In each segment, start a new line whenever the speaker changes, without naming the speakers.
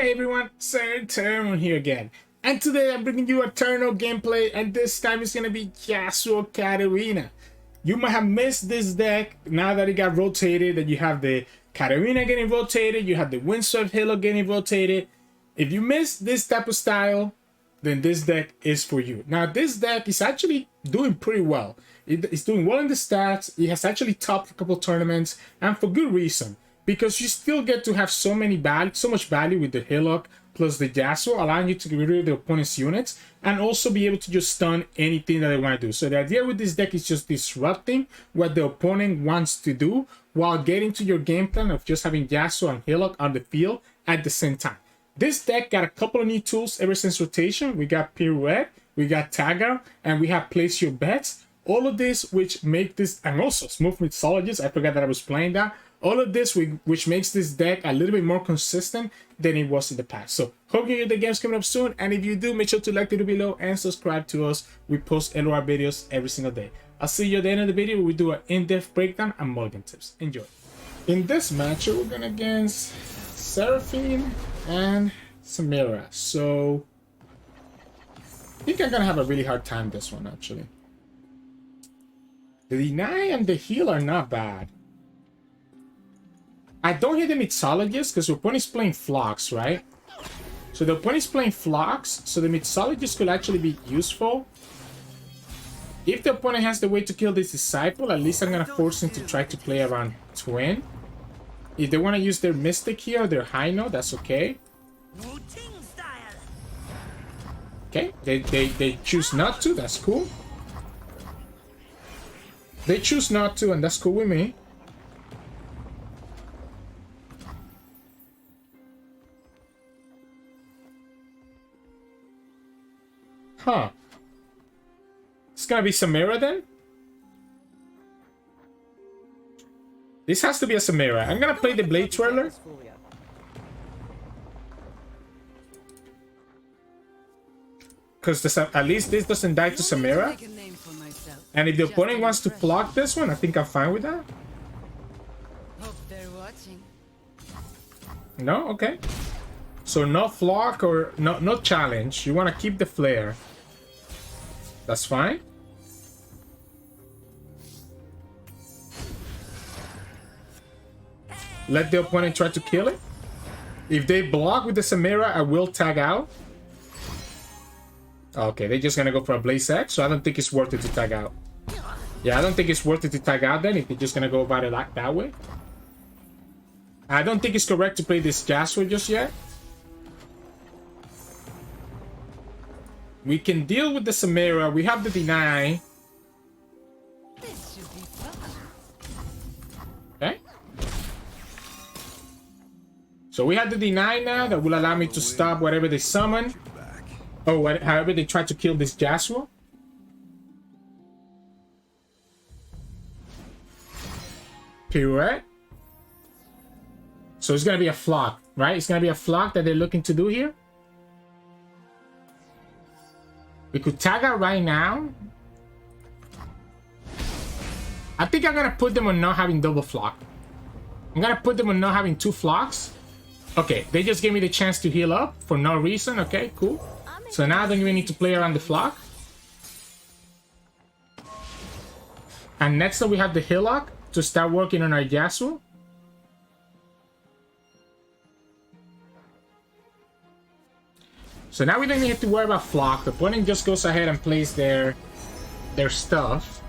Hey everyone, Sirturmund here again, and today I'm bringing you Eternal gameplay, and this time it's gonna be Yasuo Katarina. You might have missed this deck now that it got rotated, that you have the Katarina getting rotated, you have the Windswept Halo getting rotated. If you missed this type of style, then this deck is for you. Now this deck is actually doing pretty well. It's doing well in the stats. It has actually topped a couple tournaments, and for good reason. Because you still get to have so much value with the Hillock plus the Yasuo, allowing you to get rid of the opponent's units and also be able to just stun anything that they want to do. So the idea with this deck is just disrupting what the opponent wants to do while getting to your game plan of just having Yasuo and Hillock on the field at the same time. This deck got a couple of new tools ever since rotation. We got Pirouette, we got Tag Out, and we have Place Your Bets. All of this which make this, and also Smooth Mixologist, I forgot that I was playing that. All of this which makes this deck a little bit more consistent than it was in the past. So hope you get the games coming up soon, and if you do, make sure to like the video below and subscribe to us. We post LOR videos every single day. I'll see you at the end of the video where we do an in-depth breakdown and mulligan tips. Enjoy. In this matchup, we're going against Seraphine and Samira. So I think I'm going to have a really hard time this one, actually. The deny and the heal are not bad. I don't hit the Mixologist because the opponent is playing Flocks, right? So the opponent is playing Flocks, so the Mixologist could actually be useful. If the opponent has the way to kill this Disciple, at least I'm going to force him to try to play around Twin. If they want to use their Mystic here or their High Note, that's okay. Okay, they choose not to, that's cool. They choose not to, and that's cool with me. Huh. It's gonna be Samira then? This has to be a Samira. I'm gonna play the Blade Twirler. Because at least this doesn't die to Samira. And if the opponent wants to block this one, I think I'm fine with that. No? Okay. So no flock or no challenge. You want to keep the flare. That's fine. Let the opponent try to kill it. If they block with the Samira, I will tag out. Okay, they're just gonna go for a Blaze X, so I don't think it's worth it to tag out. Yeah, I don't think it's worth it to tag out then if they're just gonna go about it like that way. I don't think it's correct to play this Yasuo just yet. We can deal with the Samira. We have the deny. Okay. So we have the deny now that will allow me to stop whatever they summon. Oh, however they try to kill this Yasuo. Pirouette. So it's going to be a flock, right? It's going to be a flock that they're looking to do here. We could tag out right now. I think I'm going to put them on not having double flock. I'm going to put them on not having two flocks. Okay, they just gave me the chance to heal up for no reason. Okay, cool. So now I don't even need to play around the flock. And next up we have the Hillock to start working on our Yasuo. So now we don't even have to worry about flock. The opponent just goes ahead and plays their stuff.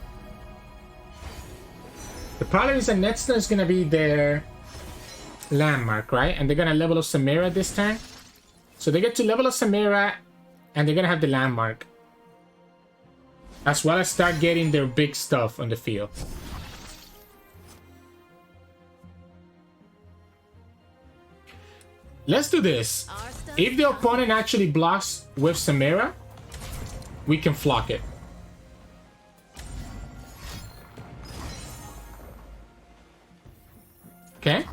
The problem is that next turn is going to be their landmark, right? And they're going to level up Samira this turn. So they get to level up Samira, and they're going to have the landmark. As well as start getting their big stuff on the field. Let's do this. If the opponent actually blocks with Samira, we can flock it. Okay.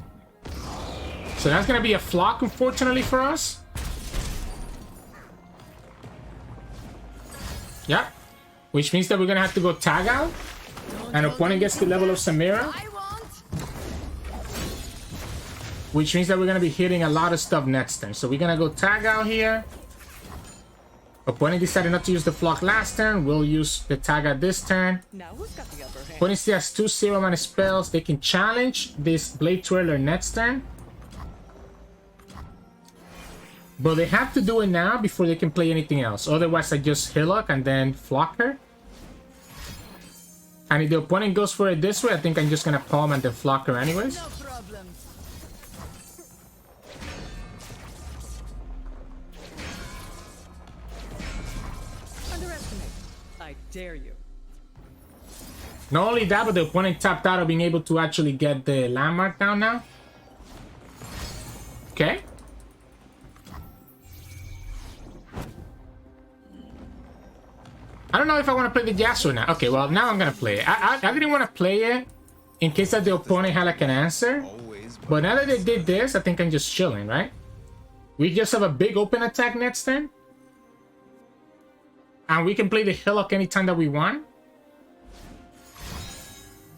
So that's going to be a flock, unfortunately, for us. Yeah. Which means that we're going to have to go tag out. And opponent gets to level up Samira. which means that we're gonna be hitting a lot of stuff next turn. So we're gonna go tag out here. Opponent decided not to use the flock last turn. We'll use the tag out this turn.
Now who's got the upper hand?
Opponent still has 2 0-mana spells. They can challenge this Blade Twirler next turn. But they have to do it now before they can play anything else. Otherwise, I just Hillock and then flock her. And if the opponent goes for it this way, I think I'm just gonna palm and then flock her anyways.
No problem. Underestimate. I dare you.
Not only that, but the opponent tapped out of being able to actually get the landmark down now. Okay. I don't know if I want to play the Yasuo now. Okay, well, now I'm going to play it. I didn't want to play it in case that the opponent had like an answer. But now that they did this, I think I'm just chilling, right? We just have a big open attack next turn. And we can play the Hillock anytime that we want.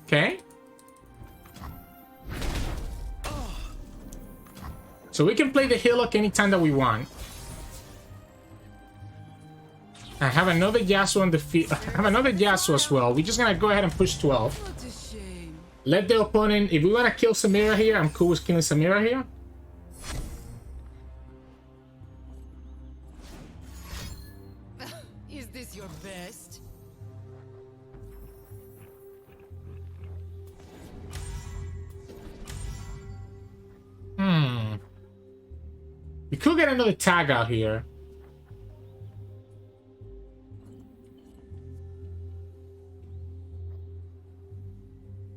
Okay. So we can play the Hillock anytime that we want. I have another Yasuo on the field. I have another Yasuo as well. We're just gonna go ahead and push 12.
What a shame.
Let the opponent... If we want to kill Samira here, I'm cool with killing Samira here.
Is this your best?
We could get another tag out here.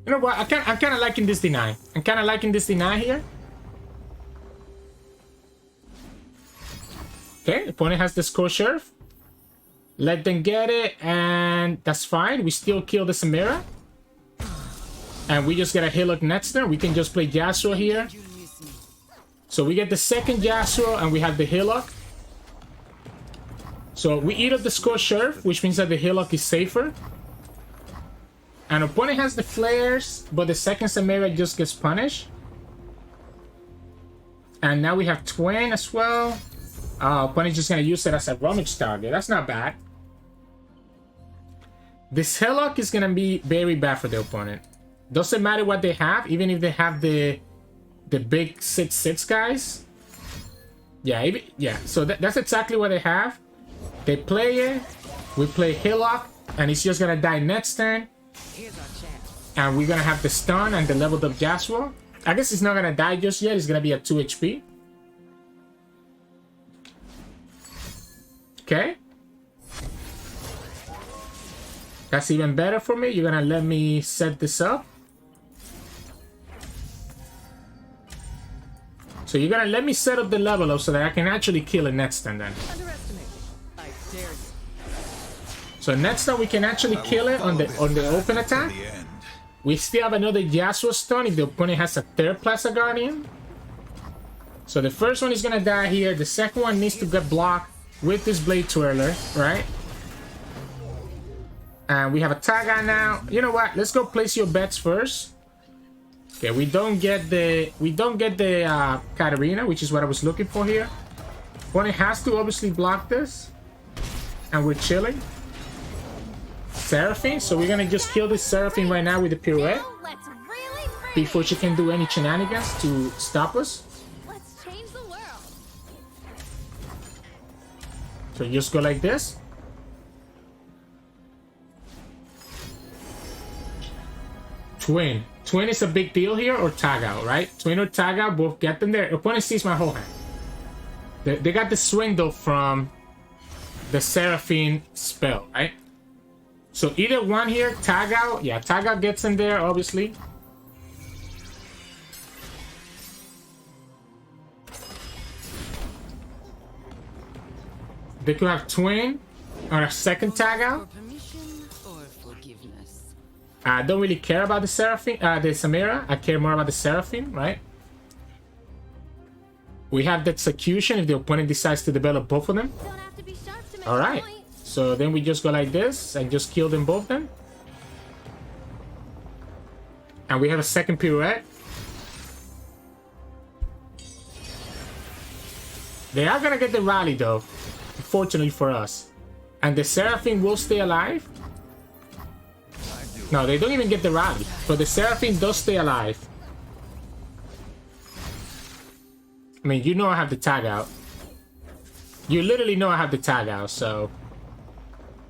You know what? I'm kind of liking this deny. I'm kind of liking this deny here. Okay, opponent has the score sheriff. Let them get it, and that's fine. We still kill the Samira. And we just get a Hillock next turn. We can just play Yasuo here. So we get the second Yasuo, and we have the Hillock. So we eat up the score sheriff, which means that the Hillock is safer. And opponent has the flares, but the second Samira just gets punished. And now we have Twin as well. Opponent's just gonna use it as a rummage target. That's not bad. This Hillock is gonna be very bad for the opponent. Doesn't matter what they have, even if they have the big 6/6 guys. Yeah, so that's exactly what they have. They play it, we play Hillock, and it's just gonna die next turn.
Here's our chance.
And we're gonna have the stun and the leveled up Yasuo. I guess it's not gonna die just yet. It's gonna be at 2 HP. Okay. That's even better for me. You're gonna let me set this up. So you're gonna let me set up the level up so that I can actually kill it next turn then.
Underestimate. I dare you.
So next time we can actually kill it on the open attack. We still have another Yasuo stun if the opponent has a third Plaza Guardian. So the first one is gonna die here. The second one needs to get blocked with this Blade Twirler, right? And we have a Taga now. You know what? Let's go place your bets first. Okay, we don't get the Katarina, which is what I was looking for here. Opponent has to obviously block this, and we're chilling. Seraphine, so we're gonna just kill this Seraphine right now with the pirouette before she can do any shenanigans to stop us.
Let's change the world.
So you just go like this. Twin. Twin is a big deal here, or tag out, right? Twin or tag out, both get them there. Opponent sees my whole hand. They got the swindle from the Seraphine spell, right? So either one here, tag out. Yeah, tag out gets in there, obviously. They could have twin or a second tag out. I don't really care about the Seraphine, the Samira. I care more about the Seraphine, right? We have the execution if the opponent decides to develop both of them. All right. So then we just go like this and just kill them both then. And we have a second pirouette. They are gonna get the rally though, fortunately for us. And the Seraphine will stay alive? No, they don't even get the rally. But the Seraphine does stay alive. I mean, you know I have the tag out. You literally know I have the tag out, so...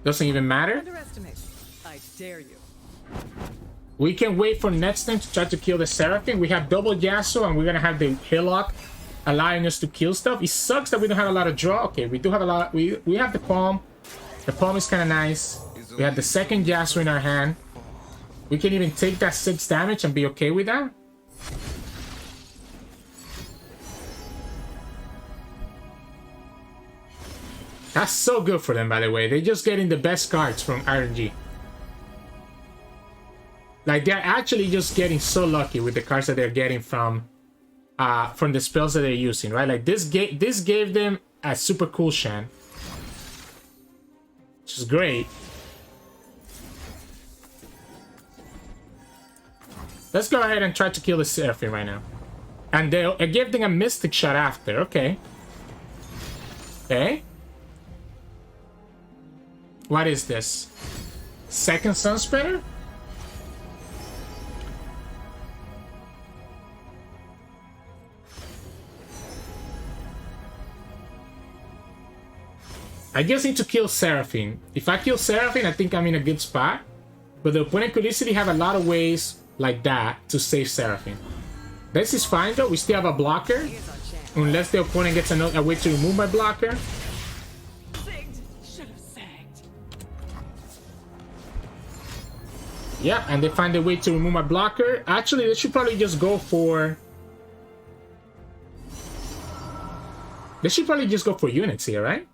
Doesn't even matter.
Underestimate. I dare you.
We can wait for next time to try to kill the Seraphine. We have double Yasuo and we're gonna have the Hillock allowing us to kill stuff. It sucks that we don't have a lot of draw. Okay, we do have a lot. We have the Palm. The Palm is kind of nice. We have the second Yasuo in our hand. We can even take that 6 damage and be okay with that. That's so good for them, by the way. They're just getting the best cards from RNG. Like, they're actually just getting so lucky with the cards that they're getting from the spells that they're using, right? Like, this gave them a super cool Shan, which is great. Let's go ahead and try to kill the Seraphine right now. And they'll give them a Mystic Shot after. Okay. Okay. What is this? Second Sunspreader? I just need to kill Seraphine. If I kill Seraphine, I think I'm in a good spot. But the opponent could easily have a lot of ways like that to save Seraphine. This is fine though. We still have a blocker. Unless the opponent gets a way to remove my blocker. Yeah, and they find a way to remove my blocker. Actually, they should probably just go for... They should probably just go for units here, right?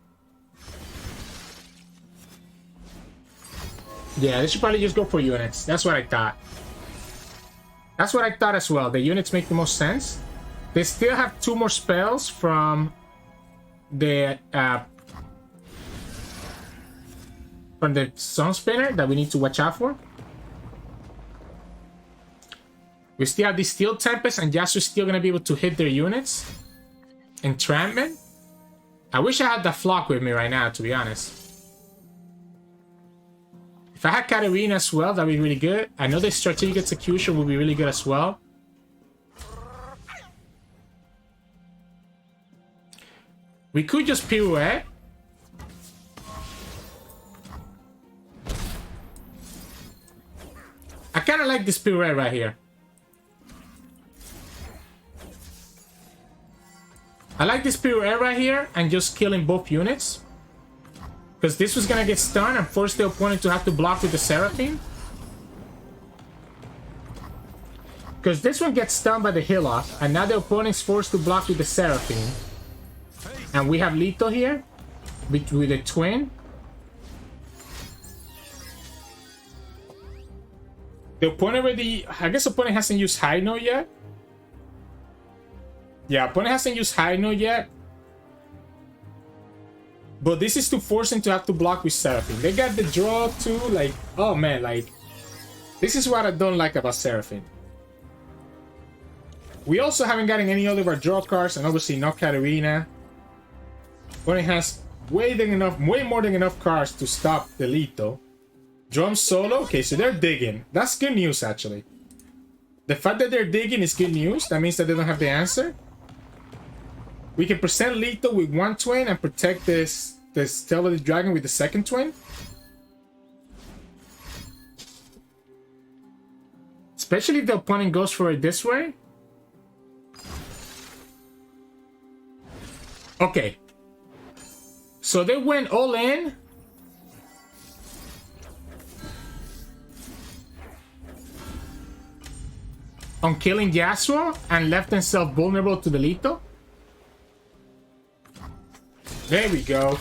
Yeah, they should probably just go for units. That's what I thought. That's what I thought as well. The units make the most sense. They still have 2 more spells from the Sun Spinner that we need to watch out for. We still have the Steel Tempest, and Yasuo's still gonna be able to hit their units. Entrapment. I wish I had the Flock with me right now, to be honest. If I had Katarina as well, that'd be really good. I know the strategic execution would be really good as well. We could just pirouette. I kind of like this pirouette right here. I like this pirouette right here and just killing both units. Because this was gonna get stunned and force the opponent to have to block with the Seraphine. Because this one gets stunned by the Hillock, and now the opponent's forced to block with the Seraphine. And we have lethal here with a twin. The opponent already... I guess the opponent hasn't used High Note yet. Yeah, opponent hasn't used High Note yet. But this is to force him to have to block with Seraphine. They got the draw too, like... Oh man, like... This is what I don't like about Seraphine. We also haven't gotten any other of our draw cards, and obviously not Katarina. Opponent has way more than enough cards to stop the lethal. Drum solo? Okay, so they're digging. That's good news, actually. The fact that they're digging is good news. That means that they don't have the answer. We can present lethal with 1 twin and protect this Tail of the Dragon with the 2nd twin. Especially if the opponent goes for it this way. Okay. So they went all in. On killing Yasuo and left themselves vulnerable to the lethal. There we go.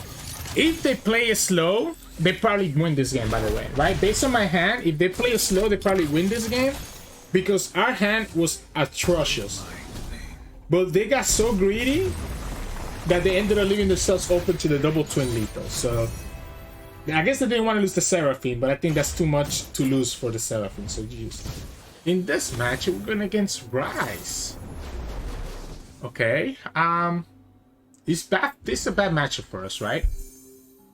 If they play it slow, they probably win this game, by the way, right? Based on my hand, if they play it slow, they probably win this game. Because our hand was atrocious. But they got so greedy that they ended up leaving themselves open to the double twin lethal. So I guess they didn't want to lose the Seraphine, but I think that's too much to lose for the Seraphine. So geez. In this match, we're going against Ryze. Okay. It's bad. This is a bad matchup for us, right?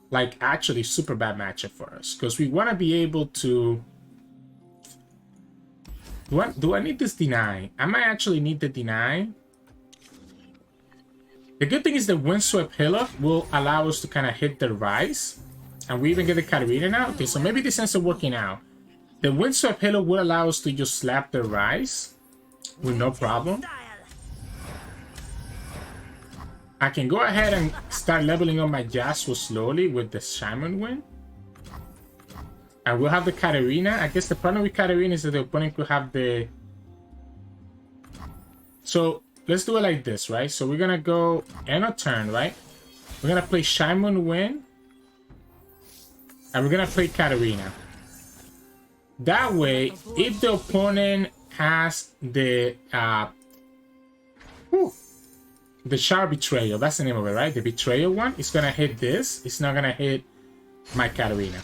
Like, actually super bad matchup for us. Because we want to be able to... Do I need this deny? I might actually need the deny. The good thing is the Windswept Hillock will allow us to kind of hit the Ryze. And we even get the Katarina now. Okay, so maybe this ends up working out. The Windswept Hillock will allow us to just slap the Ryze with no problem. I can go ahead and start leveling up my Yasuo slowly with the Shaman Wind. And we'll have the Katarina. I guess the problem with Katarina is that the opponent could have the... So, let's do it like this, right? So we're gonna go end of turn, right? We're gonna play Shaman Wind. And we're gonna play Katarina. That way, if the opponent has the Shard Betrayal, that's the name of it, right? The Betrayal one, it's gonna hit this. It's not gonna hit my Katarina.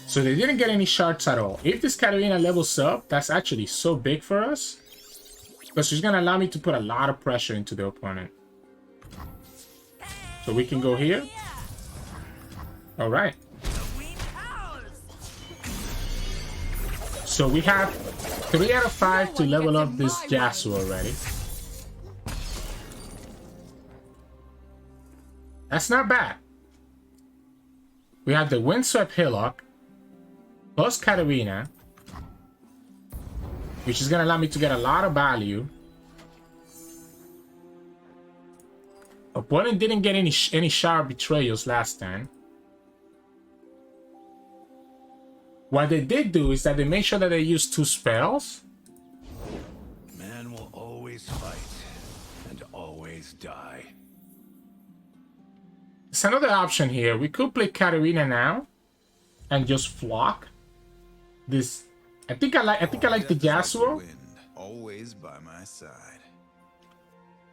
So they didn't get any shards at all. If this Katarina levels up, that's actually so big for us. Because she's gonna allow me to put a lot of pressure into the opponent. So we can go here. Alright. So we have 3 out of 5 to level up this Yasuo already. That's not bad. We have the Windswept Hillock plus Katarina, which is going to allow me to get a lot of value. Opponent didn't get any Shard Betrayals last time. What they did do is that they made sure that they used 2 spells.
Man will always fight and always die.
There's another option here. We could play Katarina now and just flock this. I think I like the Yasuo.
Always by my side.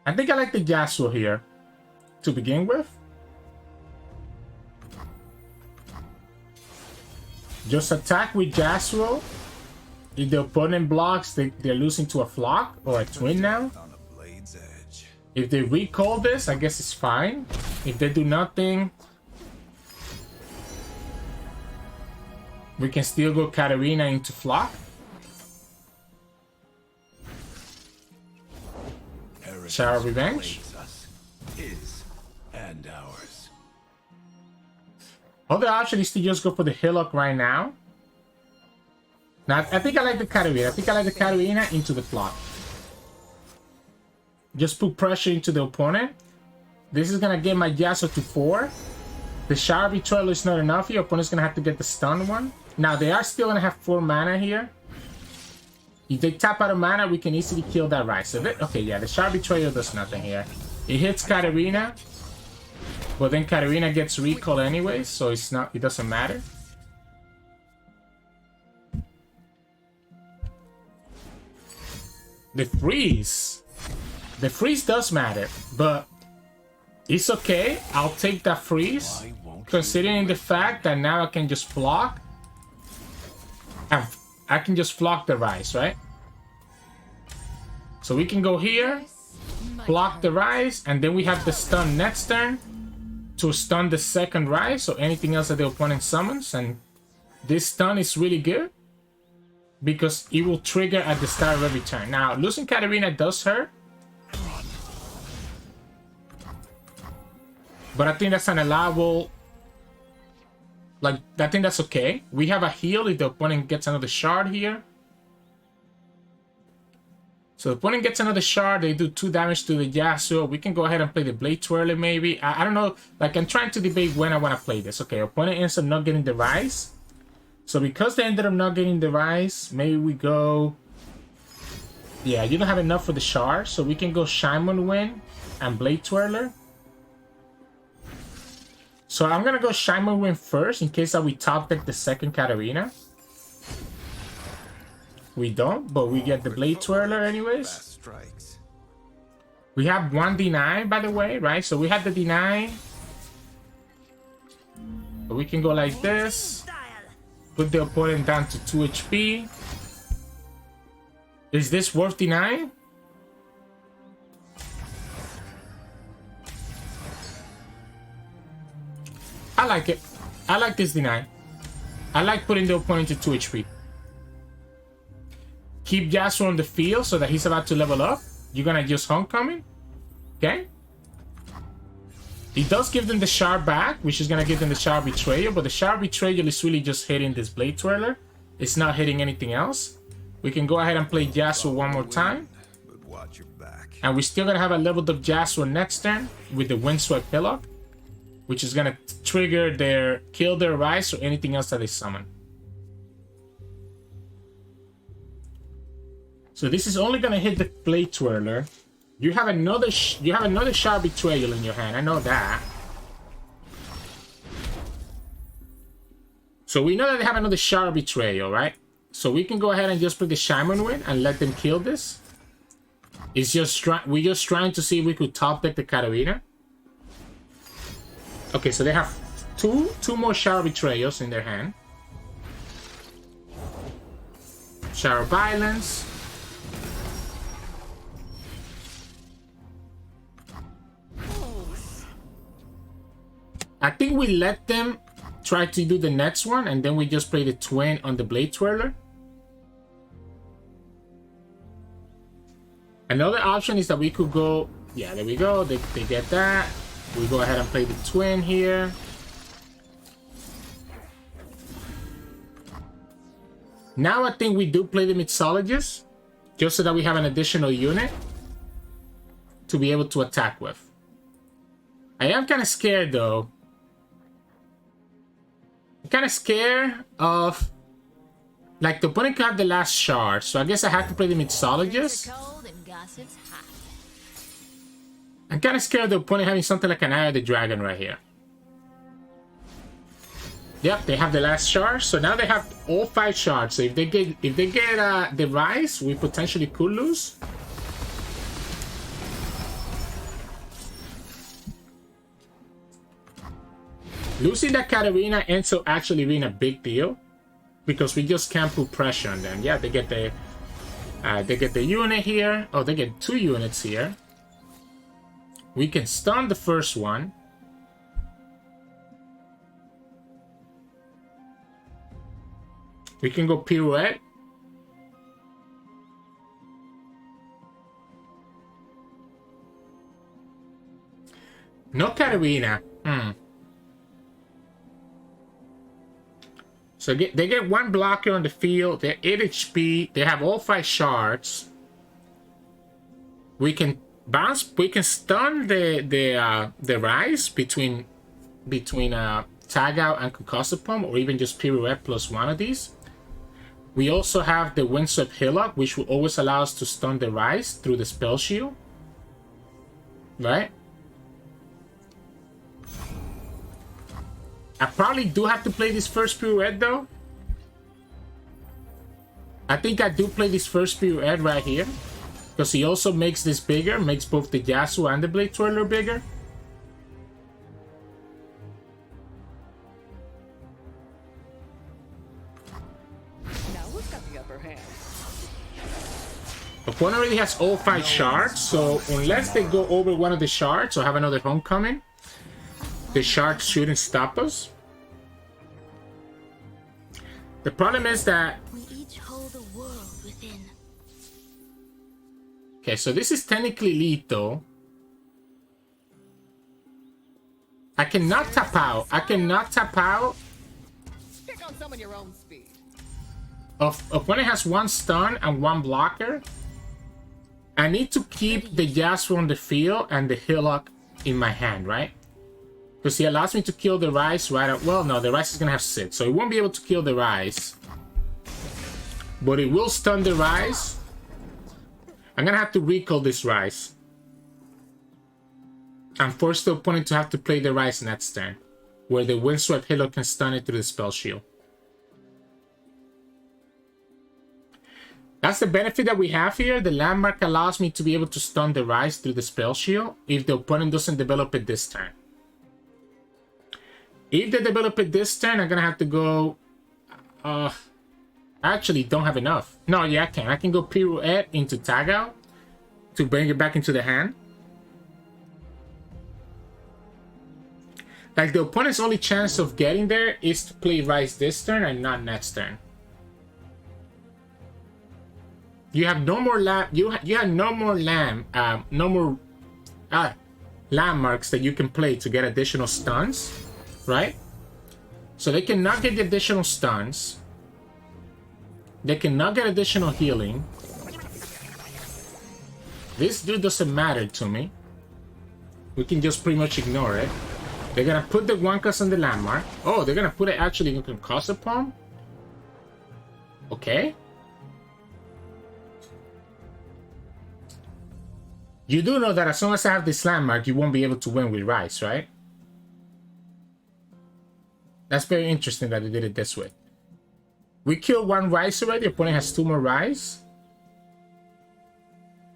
I think I like the Yasuo here to begin with. Just attack with Yasuo. If the opponent blocks, they're losing to a flock or a twin now. If they recall this, I guess it's fine. If they do nothing, we can still go Katarina into flock. Shower Revenge.
His and ours.
Other option is to just go for the Hillock right now. Now, I think I like the Katarina. I think I like the Katarina into the flock. Just put pressure into the opponent. This is gonna get my Yasuo to 4. The Shard Betrayal is not enough here. Opponent's gonna have to get the stun one. Now they are still gonna have 4 mana here. If they tap out of mana, we can easily kill that Ryze. So okay, yeah, the Shard Betrayal does nothing here. It hits Katarina, but then Katarina gets recall anyway, so it doesn't matter. The freeze does matter, but it's okay. I'll take that freeze, considering the fact that now I can just flock. And I can just flock the Ryze, right? So we can go here, block the Ryze, and then we have the stun next turn to stun the second Ryze, so anything else that the opponent summons. And this stun is really good because it will trigger at the start of every turn. Now, losing Katarina does hurt, but I think that's an allowable... Like, I think that's okay. We have a heal if the opponent gets another shard here. So the opponent gets another shard, they do 2 damage to the Yasuo. We can go ahead and play the Blade Twirler maybe. I don't know, like I'm trying to debate when I want to play this. Okay, opponent ends up not getting the Ryze. So because they ended up not getting the Ryze, maybe we go... Yeah, you don't have enough for the shard, so we can go Shaman Wind and Blade Twirler. So I'm gonna go Shaman Wind first in case that we top deck the second Katarina. We don't, but we get the Blade Twirler anyways. We have 1 deny, by the way, right? So we have the deny. But we can go like this. Put the opponent down to 2 HP. Is this worth denying? I like it. I like this deny. I like putting the opponent to 2 HP. Keep Yasuo on the field so that he's about to level up. You're gonna use Homecoming. Okay. It does give them the Shard back, which is gonna give them the Shard Betrayal, but the Shard Betrayal is really just hitting this Blade Twirler. It's not hitting anything else. We can go ahead and play Yasuo one more time.
But watch your back.
And we're still gonna have a leveled up Yasuo next turn with the Windswept Hillock, which is gonna trigger their kill their Ryze or anything else that they summon. So this is only gonna hit the Blade Twirler. You have another Shard Betrayal in your hand. I know that. So we know that they have another Shard Betrayal, right? So we can go ahead and just put the Shaman Wind and let them kill this. It's just we're just trying to see if we could top deck the Katarina. Okay, so they have two more Shard Betrayals in their hand. Shard Violence. I think we let them try to do the next one, and then we just play the twin on the Blade Twirler. Another option is that we could go... Yeah, there we go. They get that. We go ahead and play the twin here. Now I think we do play the Mixologist, just so that we have an additional unit to be able to attack with. I am kind of scared, though. I'm kind of scared of... Like, the opponent could have the last shard, so I guess I have to play the Mixologist. I'm kind of scared of the opponent having something like an Eye of the Dragon right here. Yep, they have the last shard, so now they have all 5 shards. So if they get the Ryze, we potentially could lose. Losing that Katarina ends up actually being a big deal, because we just can't put pressure on them. Yeah, they get the unit here. Oh, they get 2 units here. We can stun the first one. We can go Pirouette. No Katarina. So they get 1 blocker on the field. They're 8 HP. They have all 5 shards. We can bounce. We can stun the Ryze between Tag Out and Concussive Pump, or even just Pirouette plus 1 of these. We also have the Windswept Hillock, which will always allow us to stun the Ryze through the Spell Shield. Right? I probably do have to play this first Pirouette, though. I think I do play this first Pirouette right here, because he also makes this bigger, makes both the Yasuo and the Blade Twirler bigger.
Now who's got the upper hand?
Opponent already has all 5 shards, so unless they go over one of the shards or have another Homecoming, the shards shouldn't stop us. The problem is that...
We each hold a world within.
Okay, so this is technically lethal. I cannot tap out. I cannot tap out.
Pick on someone your own speed.
Opponent has 1 stun and 1 blocker. I need to keep the Yasuo on the field and the Hillock in my hand, right? Because he allows me to kill the Ryze right out. Well, no, the Ryze is going to have Sit, so he won't be able to kill the Ryze. But it will stun the Ryze. I'm going to have to recall this Ryze. And force the opponent to have to play the Ryze next turn, where the Windswept Hillock can stun it through the Spell Shield. That's the benefit that we have here. The Landmark allows me to be able to stun the Ryze through the Spell Shield if the opponent doesn't develop it this turn. If they develop it this turn, I'm gonna have to go... I actually don't have enough. No, yeah, I can. I can go Pirouette into Tag Out to bring it back into the hand. Like, the opponent's only chance of getting there is to play Ryze this turn and not next turn. You have no more you have no more landmarks that you can play to get additional stuns, right? So they cannot get the additional stuns. They cannot get additional healing. This dude doesn't matter to me. We can just pretty much ignore it. They're gonna put the Wankas on the landmark. Oh, they're gonna put it actually in Concussive Palm? Okay. You do know that as long as I have this landmark, you won't be able to win with Ryze, right? That's very interesting that they did it this way. We killed one Ryze already. The opponent has 2 more Ryze.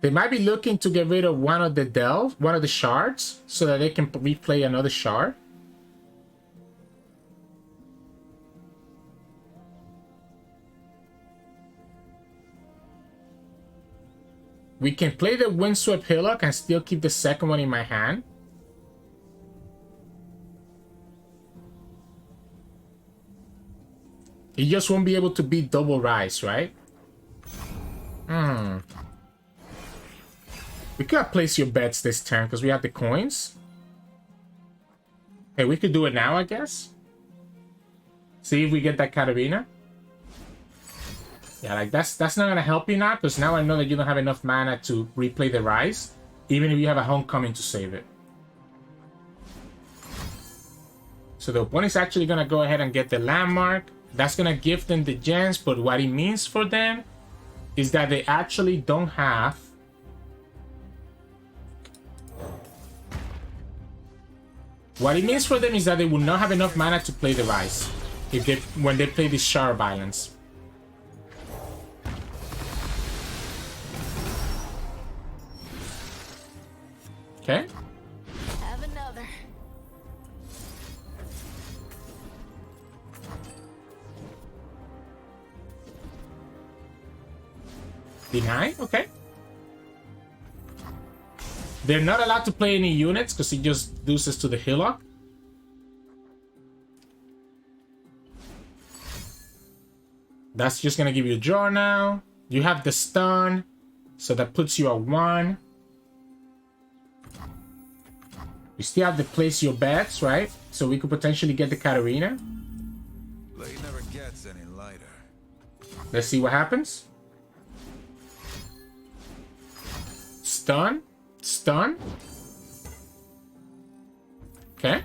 They might be looking to get rid of one of the shards, so that they can replay another shard. We can play the Windswept Hillock and still keep the second one in my hand. He just won't be able to beat double Ryze, right? We could place your bets this turn because we have the coins. Hey, we could do it now, I guess. See if we get that Katarina. Yeah, like that's not gonna help you now, because now I know that you don't have enough mana to replay the Ryze, even if you have a Homecoming to save it. So the opponent's actually gonna go ahead and get the landmark. That's gonna give them the gems, but what it means for them is that they actually don't have what it means for them is that they will not have enough mana to play the Ryze when they play this Shard Balance. Okay.
Have another.
Deny? Okay. They're not allowed to play any units because it just loses to the Hillock. That's just gonna give you a draw now. You have the stun, so that puts you at 1. You still have to place your bets, right? So we could potentially get the Katarina.
Blade never gets any lighter.
Let's see what happens. Stun. Stun. Okay.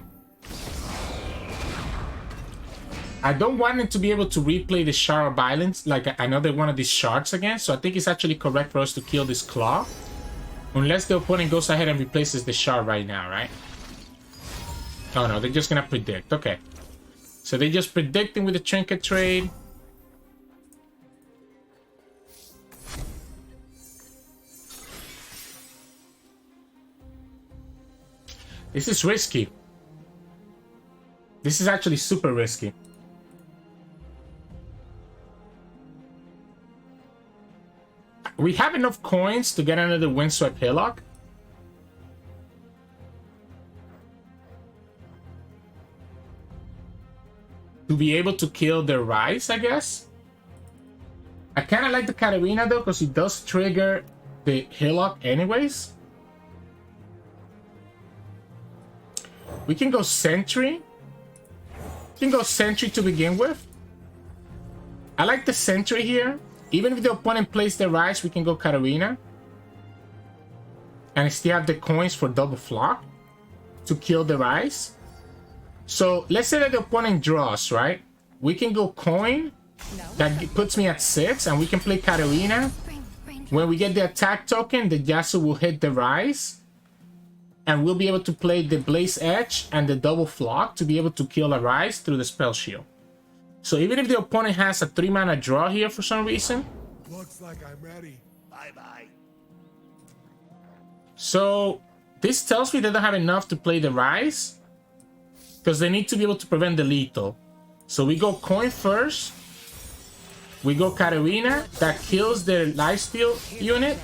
I don't want him to be able to replay the Shard of Violence, like another one of these shards again. So I think it's actually correct for us to kill this Claw. Unless the opponent goes ahead and replaces the shard right now, right? Oh no, they're just gonna predict. Okay. So they're just predicting with the Trinket trade. This is risky. This is actually super risky. We have enough coins to get another Windswept Hillock. To be able to kill the Ryze, I guess. I kind of like the Katarina though, because it does trigger the Hillock anyways. We can go Sentry. We can go Sentry to begin with. I like the Sentry here. Even if the opponent plays the Ryze, we can go Katarina. And still have the coins for double flock to kill the Ryze. So let's say that the opponent draws, right? We can go coin. That puts me at 6, and we can play Katarina. When we get the attack token, the Yasuo will hit the Ryze. And we'll be able to play the Blaze Edge and the double flock to be able to kill a Ryze through the spell shield. So even if the opponent has a 3-mana draw here for some reason.
Looks like I'm ready. Bye-bye.
So this tells me they don't have enough to play the Ryze. Because they need to be able to prevent the lethal. So we go coin first. We go Katarina. That kills the lifesteal unit.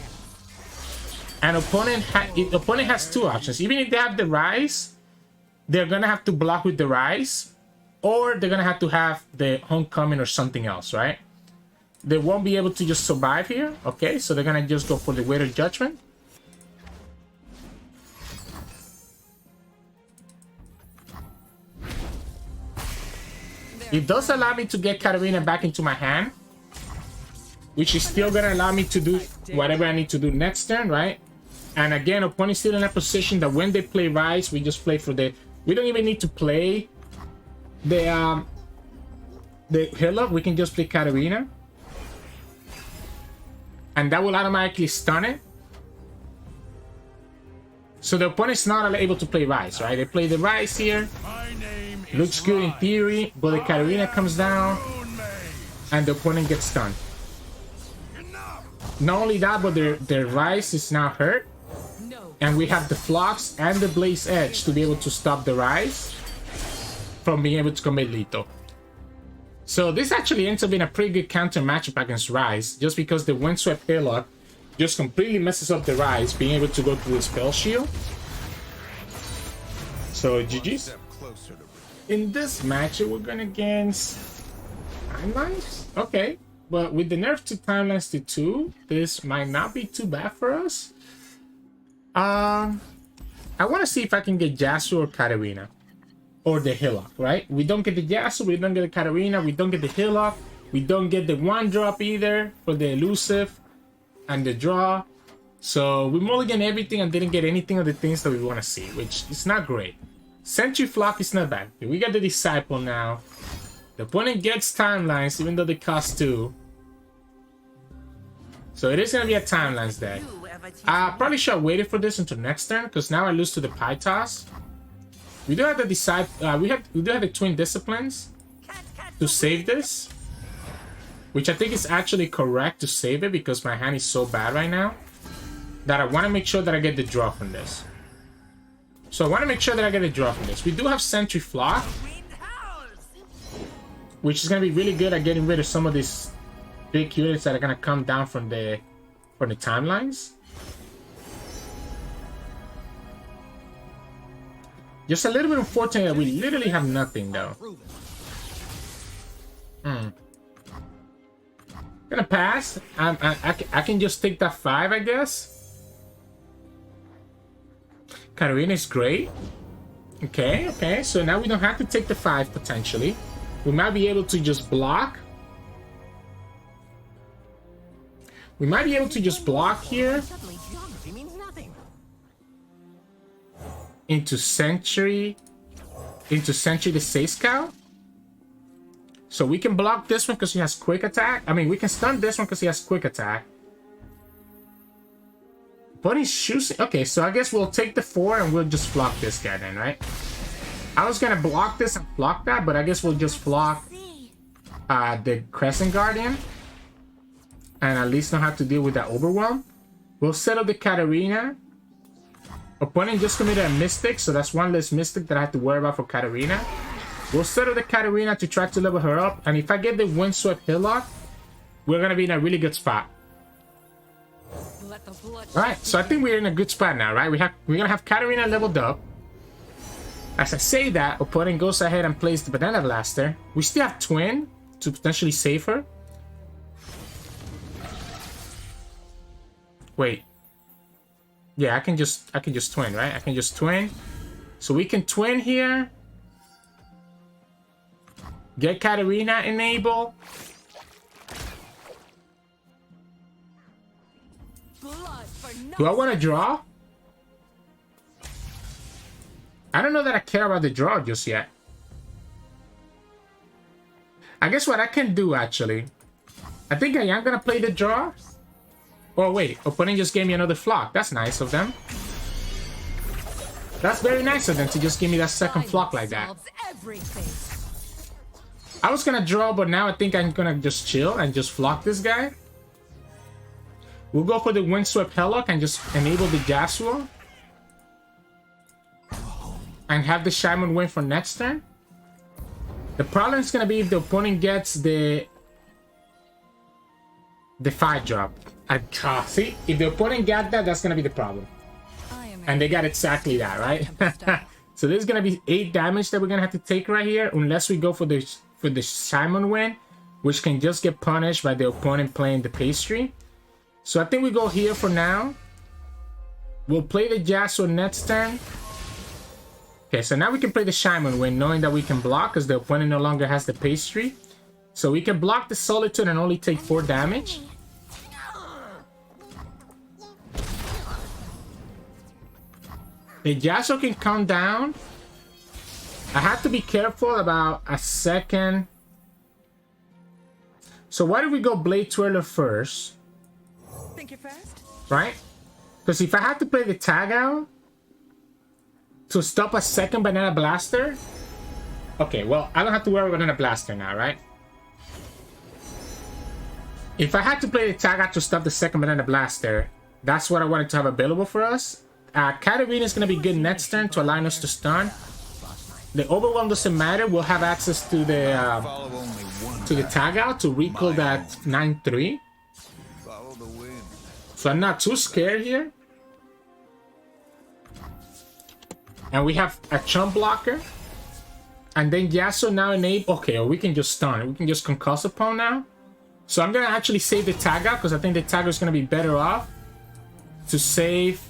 And opponent has 2 options. Even if they have the Ryze, they're gonna have to block with the Ryze, or they're gonna have to have the Homecoming or something else, right? They won't be able to just survive here. Okay, so they're gonna just go for the Weight of Judgment. It does allow me to get Katarina back into my hand, which is still gonna allow me to do whatever I need to do next turn, right? And again, opponent is still in a position that when they play Ryze, we just play for the... We don't even need to play the heal up. We can just play Katarina, and that will automatically stun it. So the opponent's not able to play Ryze, right? They play the Ryze here. Looks good in theory, but the Katarina comes down, and the opponent gets stunned. Not only that, but their Ryze is now hurt. And we have the Flux and the Blaze Edge to be able to stop the Ryze from being able to commit lethal. So this actually ends up being a pretty good counter matchup against Ryze, just because the Windswept Hillock just completely messes up the Ryze being able to go through the spell shield. So GG's. In this matchup, we're going against Timelines. Okay, but with the nerf to Timelines to 2, this might not be too bad for us. I want to see if I can get Yasuo or Katarina. Or the Hillock, right? We don't get the Yasuo, we don't get the Katarina, we don't get the Hillock, we don't get the 1-drop either for the elusive and the draw. So we mulligan everything and didn't get anything of the things that we want to see, which is not great. Sentry Flock is not bad. We got the Disciple now. The opponent gets Timelines even though they cost 2. So it is going to be a Timelines deck. Probably should have waited for this until next turn, because now I lose to the Pythos. We do have the we do have the Twin Disciplines to save this, which I think is actually correct to save it, because my hand is so bad right now that I want to make sure that I get the draw from this. So I want to make sure that I get a draw from this. We do have Sentry Flock, which is going to be really good at getting rid of some of these big units that are going to come down from the Timelines. Just a little bit unfortunate that we literally have nothing, though. Gonna pass. I can just take that 5, I guess. Katarina is great. Okay. So now we don't have to take the 5, potentially. We might be able to just block. We might be able to just block here. Into Sentry the Seiskow. So we can block this one because he has quick attack. I mean, we can stun this one because he has quick attack. But he's choosing... Okay, so I guess we'll take the 4 and we'll just block this guy then, right? I was gonna block this and block that, but I guess we'll just block the Crescent Guardian. And at least not have to deal with that Overwhelm. We'll set up the Katarina. Opponent just committed a Mystic, so that's one less Mystic that I have to worry about for Katarina. We'll set up the Katarina to try to level her up, and if I get the Windswept Hillock, we're gonna be in a really good spot. Alright, so I think we're in a good spot now, right? We're gonna have Katarina leveled up. As I say that, opponent goes ahead and plays the Banana Blaster. We still have Twin to potentially save her. Wait. Yeah, I can just twin, right? I can just twin. So we can twin here. Get Katarina enable. Do I want to draw? I don't know that I care about the draw just yet. I guess what I can do, actually, I think I am going to play the draw. Oh, wait. Opponent just gave me another Flock. That's nice of them. That's very nice of them to just give me that second Flock like that. I was going to draw, but now I think I'm going to just chill and just Flock this guy. We'll go for the Windswept Hillock and just enable the Yasuo. And have the Shaman win for next turn. The problem is going to be if the opponent gets the 5-drop. See, if the opponent got that, that's going to be the problem. And they got exactly that, right? So there's gonna be 8 damage that we're gonna have to take right here, unless we go for the Simon win, which can just get punished by the opponent playing the pastry. So I think we go here for now. We'll play the Yasuo next turn. Okay, so now we can play the Shaman win, knowing that we can block because the opponent no longer has the pastry. So we can block the Solitude and only take 4 damage. The Yasuo can come down. I have to be careful about a second. So why don't we go Blade Twirler first?
Think you're fast?
Right? Because if I have to play the tag out to stop a second Banana Blaster. Okay, well, I don't have to worry about Banana Blaster now, right? If I had to play the tag out to stop the second Banana Blaster, that's what I wanted to have available for us. Katarina is going to be good next turn to allow us to stun. The Overwhelm doesn't matter. We'll have access to the tag out to recall that 9-3. So I'm not too scared here. And we have a chump blocker. And then Yasuo now enable. Okay, or we can just stun. We can just concuss upon now. So I'm going to actually save the tag out because I think the tag is going to be better off to save.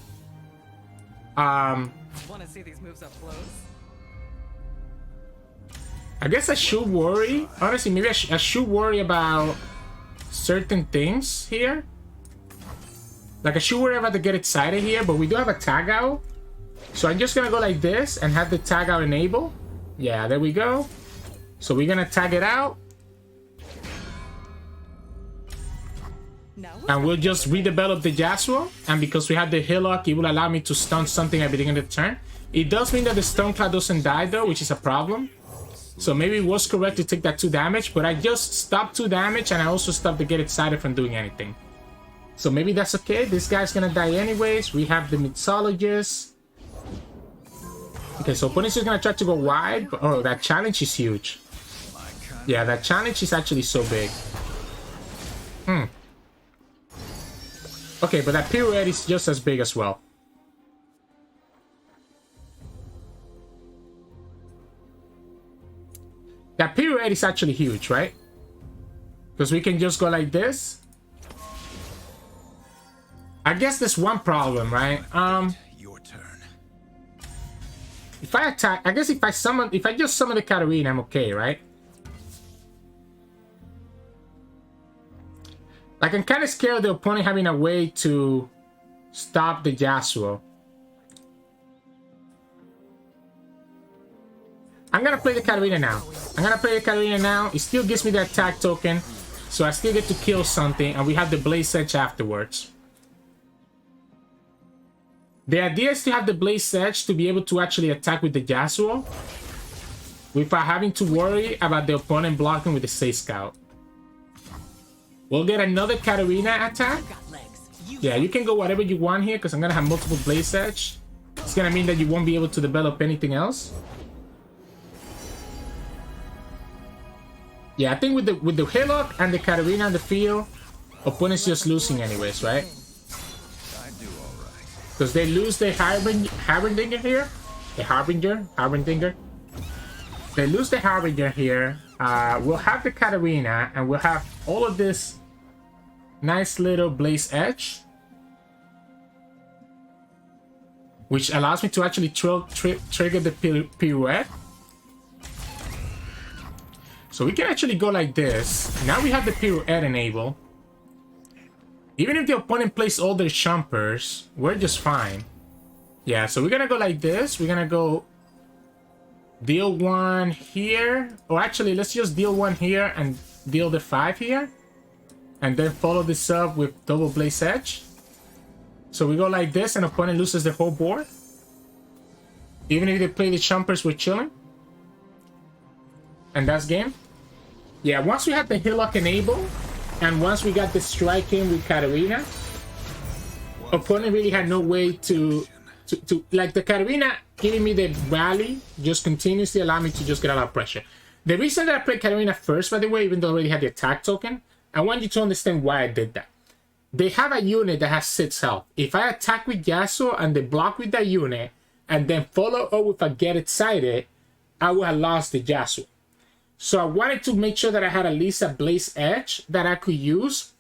Want to see these moves up close?
I guess I should worry. Honestly, maybe I should worry about certain things here. Like, I should worry about to get excited here, but we do have a tag out. So I'm just going to go like this and have the tag out enable. Yeah, there we go. So we're going to tag it out. And we'll just redevelop the Yasuo. And because we have the Hillock, it will allow me to stun something at the beginning of the turn. It does mean that the Stormcloud doesn't die though, which is a problem. So maybe it was correct to take that 2 damage. But I just stopped 2 damage and I also stopped to get excited from doing anything. So maybe that's okay. This guy's gonna die anyways. We have the Mixologist. Okay, so opponent's just gonna try to go wide. But, oh, that challenge is huge. Yeah, that challenge is actually so big. Okay, but that pirouette is just as big as well. That pirouette is actually huge, right? Because we can just go like this. I guess there's one problem, right?
Your turn.
If I attack, I guess if I just summon the Katarina, I'm okay, right? Like, I'm kind of scared of the opponent having a way to stop the Yasuo. I'm gonna play the Katarina now. It still gives me the attack token, so I still get to kill something, and we have the Blaze Edge afterwards. The idea is to have the Blaze Edge to be able to actually attack with the Yasuo without having to worry about the opponent blocking with the Say Scout. We'll get another Katarina attack. Yeah, you can go whatever you want here because I'm going to have multiple Blaze Edge. It's going to mean that you won't be able to develop anything else. Yeah, I think with the Hillock and the Katarina on the field, opponent's just losing anyways, right? Because they lose the Harbinger here. The Harbinger. They lose the Harbinger here. We'll have the Katarina, and we'll have all of this nice little Blaze Edge, which allows me to actually trigger the pirouette. So we can actually go like this. Now we have the pirouette enabled. Even if the opponent plays all their Chumpers, we're just fine. Yeah, so we're gonna go like this. We're gonna go deal 1 here. Or actually, let's just deal 1 here and deal the 5 here. And then follow this up with double Blaze Edge. So we go like this and opponent loses the whole board. Even if they play the Chumpers, we're chilling. And that's game. Yeah, once we have the Hillock enabled, and once we got the strike in with Katarina, opponent really had no way to like the Katarina giving me the rally just continuously allow me to just get a lot of pressure. The reason that I played Katarina first, by the way, even though I already had the attack token, I want you to understand why I did that. They have a unit that has 6 health. If I attack with Yasuo and they block with that unit, and then follow up with a Get Excited, I would have lost the Yasuo. So I wanted to make sure that I had at least a Blaze Edge that I could use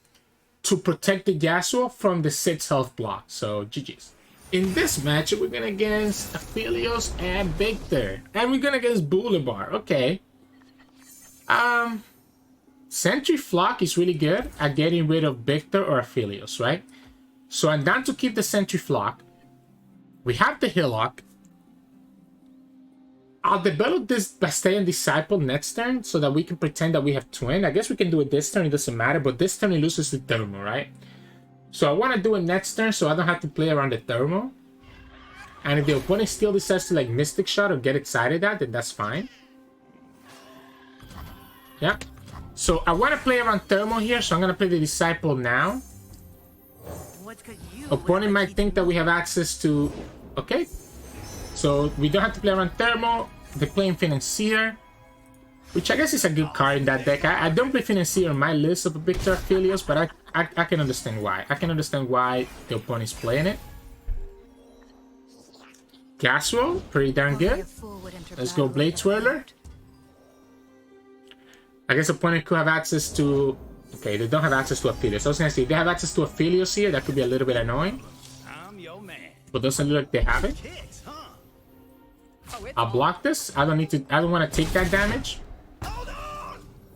to protect the Yasuo from the 6 health block. So GG's. In this match, we're going against Aphelios and Viktor. And we're going against Boulevard. Okay. Sentry Flock is really good at getting rid of Viktor or Aphelios, right? So I'm down to keep the Sentry Flock. We have the Hillock. I'll develop this Bastion Disciple next turn so that we can pretend that we have Twin. I guess we can do it this turn, it doesn't matter, but this turn it loses the Thermal, right? So I want to do it next turn so I don't have to play around the Thermal. And if the opponent still decides to like Mystic Shot or get excited at, then that's fine. Yeah. So I want to play around Thermal here, so I'm going to play the Disciple now. Opponent might think that we have access to... Okay. So we don't have to play around Thermal. They're playing Financier, which I guess is a good card in that deck. I don't play Financier on my list of Viktor Aphelios, but I can understand why. I can understand why the opponent is playing it. Yasuo, pretty darn good. Let's go Blade Swirler. I guess opponent could have access to... Okay, they don't have access to Aphelios. I was gonna say, if they have access to Aphelios here, that could be a little bit annoying. But doesn't look like they have it. I'll block this. I don't want to take that damage.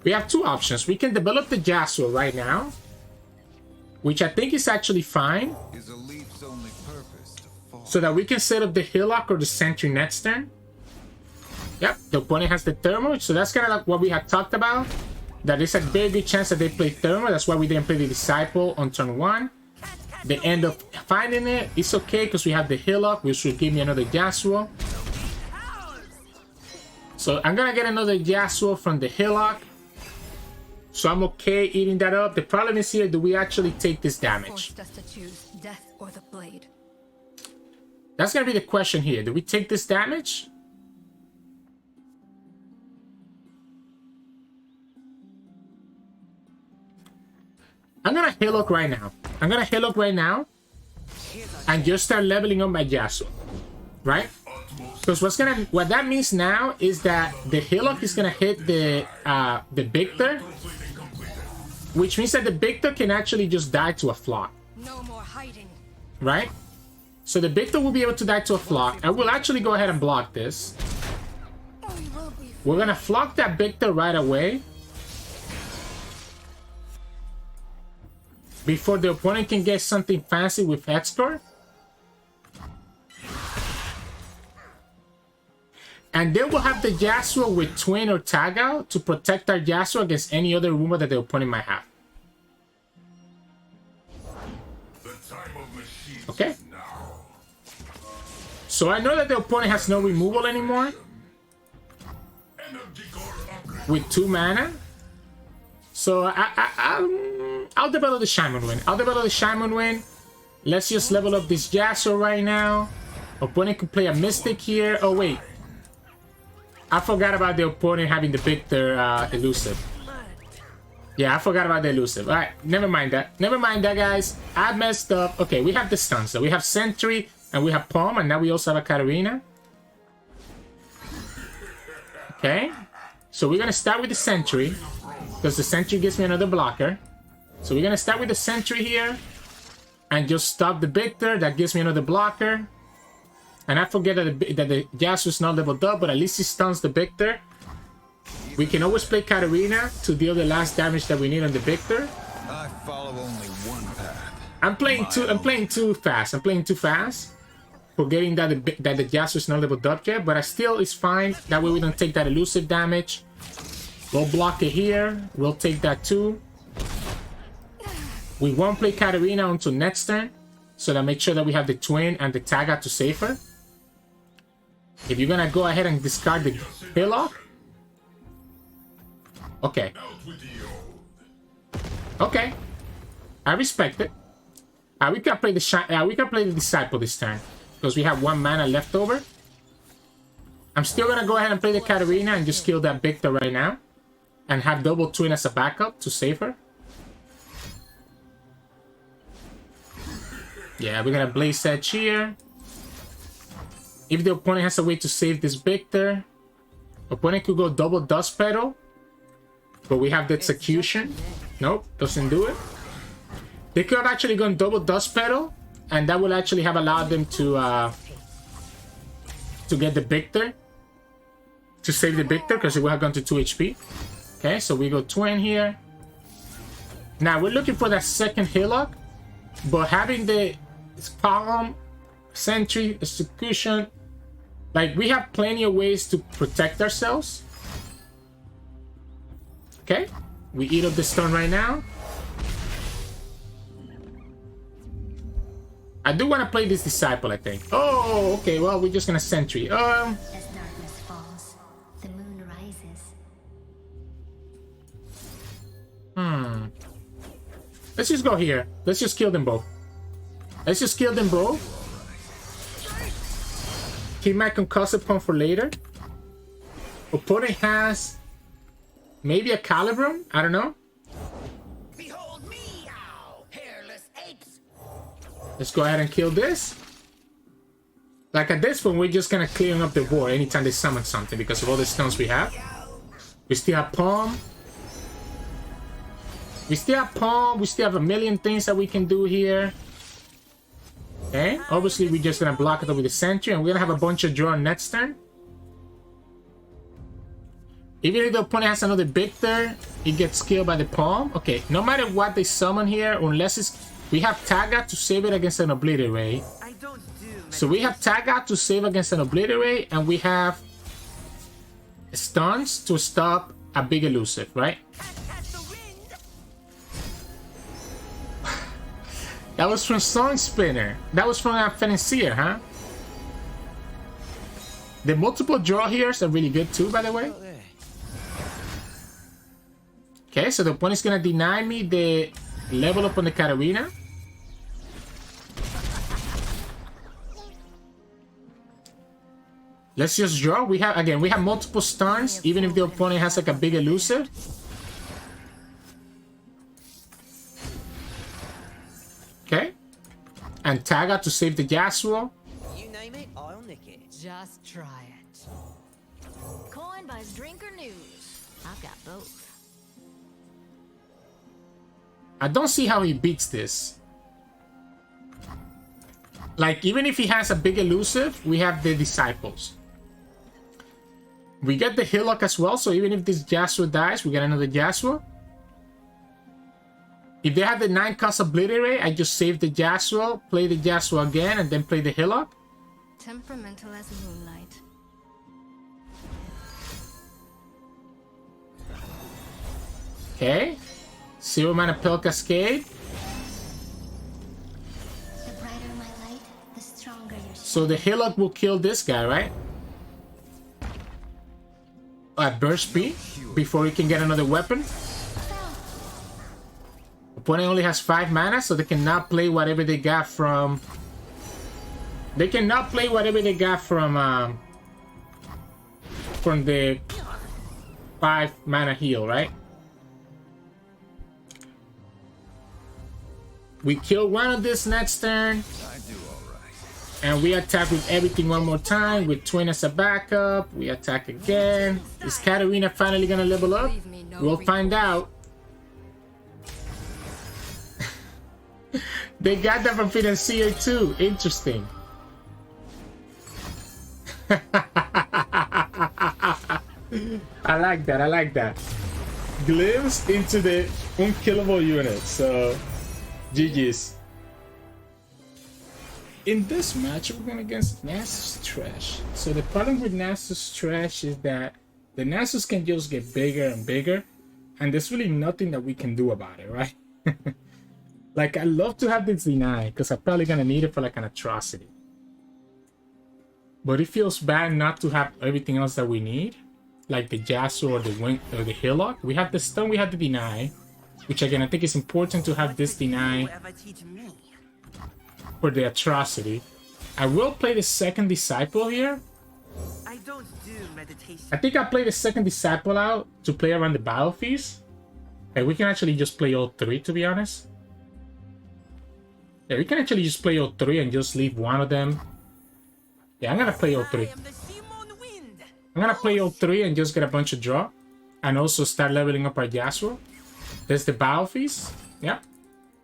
We have two options. We can develop the Yasuo right now, which I think is actually fine. So that we can set up the Hillock or the Sentry next turn. Yep, the opponent has the Thermal, so that's kind of like what we had talked about. That there's a very good chance that they play Thermal. That's why we didn't play the Disciple on turn 1. They end up finding it. It's okay because we have the Hillock, which will give me another Yasuo. So I'm gonna get another Yasuo from the Hillock. So I'm okay eating that up. The problem is here, do we actually take this damage? That's gonna be the question here. Do we take this damage? I'm gonna Hillock right now. I'm gonna Hillock right now and just start leveling up my Yasuo, right? Because what that means now is that the Hillock is gonna hit the Viktor, which means that the Viktor can actually just die to a Flock.
No more hiding.
Right? So the Viktor will be able to die to a Flock. I will actually go ahead and block this. We're gonna Flock that Viktor right away. Before the opponent can get something fancy with Hexcore. And then we'll have the Yasuo with Twin or Tag Out to protect our Yasuo against any other rumor that the opponent might have. Okay. So I know that the opponent has no removal anymore. With 2 mana. So I'll develop the Shaman Wind. I'll develop the Shaman Wind. Let's just level up this Yasuo right now. Opponent can play a Mystic here. Oh, wait. I forgot about the opponent having the Viktor elusive. Yeah, I forgot about the elusive. Alright, never mind that. Never mind that, guys. I messed up. Okay, we have the stuns. So we have Sentry and we have Palm, and now we also have a Katarina. Okay. So we're gonna start with the Sentry, because the Sentry gives me another blocker. So we're gonna start with the Sentry here and just stop the Viktor. That gives me another blocker. And I forget that the Yasuo is not leveled up, but at least he stuns the Viktor. We can always play Katarina to deal the last damage that we need on the Viktor.
I follow only one path.
I'm playing too fast. I'm playing too fast. Forgetting that the Yasuo is not leveled up yet, but it's fine. That way we don't take that elusive damage. We'll block it here. We'll take that too. We won't play Katarina until next turn, so that make sure that we have the Twin and the Tag Out to save her. If you're gonna go ahead and discard the Hillock. Okay. Okay. I respect it. We can play the Disciple this turn, because we have 1 mana left over. I'm still gonna go ahead and play the Katarina and just kill that Viktor right now. And have double Twin as a backup to save her. Yeah, we're gonna Blaze Edge here. If the opponent has a way to save this Viktor, opponent could go double Dust Petal, but we have the execution. Nope, doesn't do it. They could have actually gone double Dust Petal, and that would actually have allowed them to get the Viktor, to save the Viktor, because it would have gone to 2 HP. Okay, so we go twin here. Now we're looking for that second Hillock, but having the Palm, Sentry, Execution, like we have plenty of ways to protect ourselves. Okay, we eat up the stun right now. I do want to play this Disciple, I think. Oh, okay, well, we're just gonna Sentry.
As darkness falls, the moon rises.
Let's just go here. Let's just kill them both. Let's just kill them both. Keep my concussive pump for later. Opponent has maybe a Calibrum? I don't know.
Behold me, ow, hairless apes.
Let's go ahead and kill this. Like at this point, we're just gonna clear up the board anytime they summon something because of all the stones we have. We still have Palm. We still have Palm. We still have a million things that we can do here. Okay, obviously we're just gonna block it up with the Sentry, and we're gonna have a bunch of draw next turn. Even if the opponent has another Viktor, it gets killed by the Palm. Okay, no matter what they summon here, unless it's... We have Tag Out to save it against an Obliterate. So we have Tag Out to save against an Obliterate, and we have Stuns to stop a big elusive, right? That was from Song Spinner. That was from Financier, huh? The multiple draw here are really good too, by the way. Okay, so the opponent's gonna deny me the level up on the Katarina. Let's just draw. We have multiple stuns, even if the opponent has like a big elusive. Okay. And Tag Out to save the Yasuo.
You name it, I'll nick it.
Just try it. Coin buys drink or news. I've got both.
I don't see how he beats this. Like, even if he has a big elusive, we have the Disciples. We get the Hillock as well, so even if this Yasuo dies, we get another Yasuo. If they have the 9-cost Obliterate, I just save the Yasuo, play the Yasuo again, and then play the Hillock.
Temperamental as moonlight.
Okay. 0 mana Pell Cascade.
The brighter my light, the stronger your
So the Hillock will kill this guy, right? At burst speed, before he can get another weapon. Opponent only has 5 mana, so they cannot play whatever they got from... They cannot play whatever they got from the 5 mana heal, right? We kill one of this next turn. And we attack with everything one more time with Twin as a backup. We attack again. Is Katarina finally gonna level up? We'll find out. They got that from Financier too. Interesting. I like that. I like that. Glimpse into the unkillable unit. So, GG's. In this match, we're going against Nasus Thresh. So the problem with Nasus Thresh is that the Nasus can just get bigger and bigger, and there's really nothing that we can do about it, right? Like, I love to have this deny, because I'm probably going to need it for like an atrocity. But it feels bad not to have everything else that we need, like the Yasuo or the Wing or the Hillock. We have the stun, we have the deny, which again I think is important to have this deny for the atrocity. I will play the second Disciple here.
I don't do meditation.
I think I'll play the second Disciple out to play around the battle feast. And we can actually just play all 3, to be honest. Yeah, we can actually just play all 3 and just leave one of them Yeah, I'm gonna play all three.
I am the Simon Wind.
I'm gonna play all three and just get a bunch of draw. And also start leveling up our Yasuo. There's the Battle Feast. Yeah.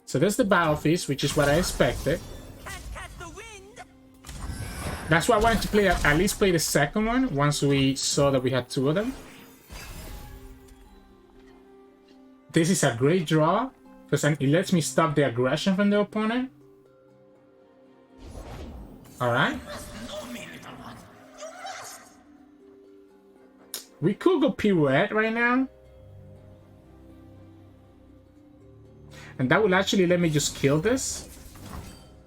So there's the Battle Feast, which is what I expected.
Catch the wind.
That's why I wanted to play at least play the second one once we saw that we had two of them. This is a great draw because it lets me stop the aggression from the opponent. Alright. We could go Pirouette right now. And that will actually let me just kill this.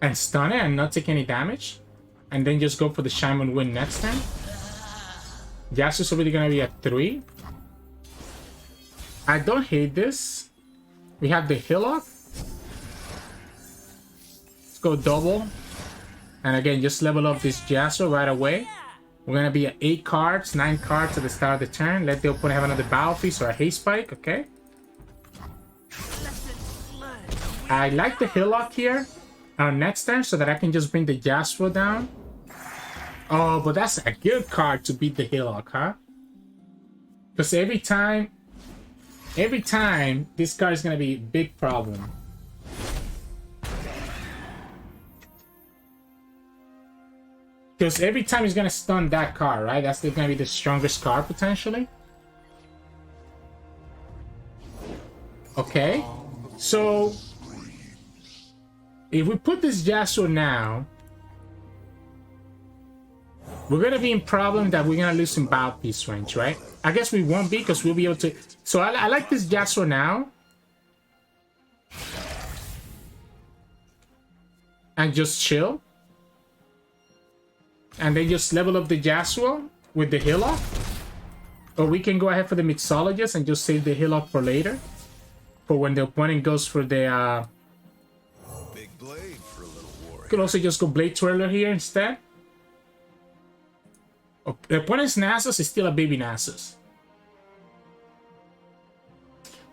And stun it and not take any damage. And then just go for the Shaman Wind next time. Yasuo's already gonna be at 3. I don't hate this. We have the Hillock. Let's go double. And again, just level up this Yasuo right away. We're gonna be at 8 cards, 9 cards at the start of the turn. Let the opponent have another Battle Feast or a Haste Spike, okay? I like the Hillock here next turn so that I can just bring the Yasuo down. Oh, but that's a good card to beat the Hillock, huh? Because every time, this card is gonna be a big problem. Because every time he's gonna stun that card, right? That's gonna be the strongest card potentially. Okay, so if we put this Yasuo now, we're gonna be in problem that we're gonna lose some Battle Piece range, right? I guess we won't be because we'll be able to. So I like this Yasuo now, and just chill. And then just level up the Yasuo with the Hillock. Or we can go ahead for the Mixologist and just save the Hillock for later. For when the opponent goes for the...
Big blade for a little warrior.
Could also just go Blade Twirler here instead. Oh, the opponent's Nasus is still a baby Nasus.